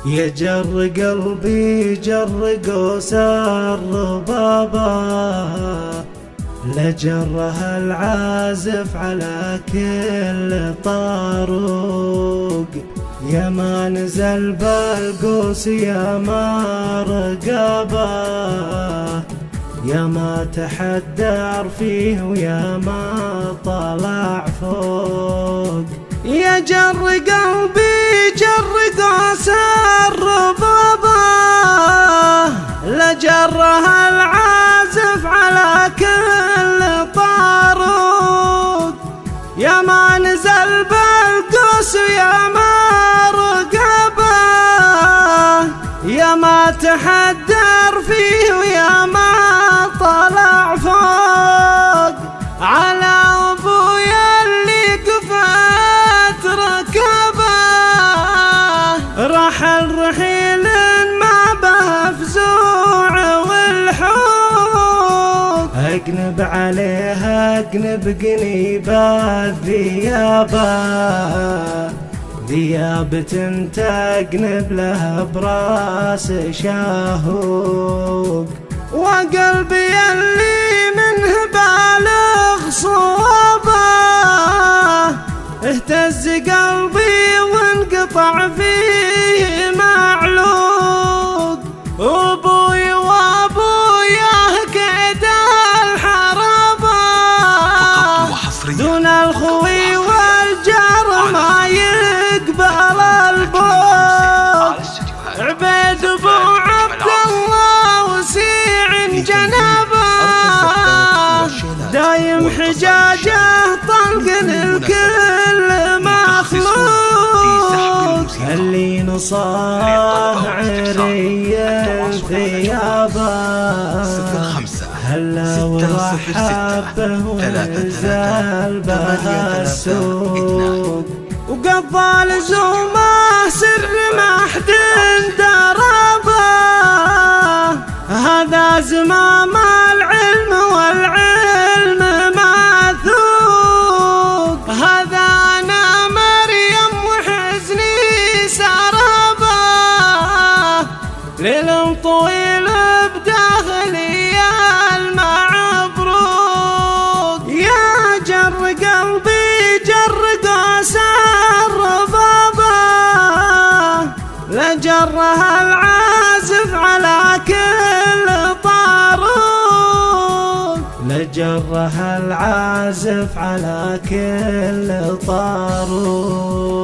يجر قلبي جر قوس الربابة، لجرها العازف على كل طاروق. يا ما نزل بالقوس يا ما رقابه، يا ما تحدر فيه ويا ما طلع فوق. يا جر قلبي جر قوس الربابة، لجرها العازف على كل طاروق. يا ما نزل بالقوس ويا ما رقابه، يا ما تحدر فيه ويا ما طلع فوق. على ابويا اللي قفت ركبه، رحل رحيل ما به فزوع والحوق. اقنب عليها اقنب قنيبه ذيابه، ذيابة تقنب لها براس شاهوق. وقلبي اللي منه بالغ صوبه، اهتز قلبي وانقطع فيه معلوق. وابوي وابوياه كيد الحربه، دون الخوي والجار ما يقبل البوق. عبيد ابو عبد الله وسيع جنبه، دايم حجاجه طلق الكل مخلوق. اللي نصاه عري ثيابه، هلا ورحب به ونزل بها السوق. وقضى لزومه سر ما حد دربه، هذا زمام العلم والعلم موثوق. هذا انا مريم وحزني سربه، ليل طويل بداخلي المعبروق. يا جر قلبي جر قوس الربابة، لجرها العازف على كل طاروق. لجرها العازف على كل طاروق.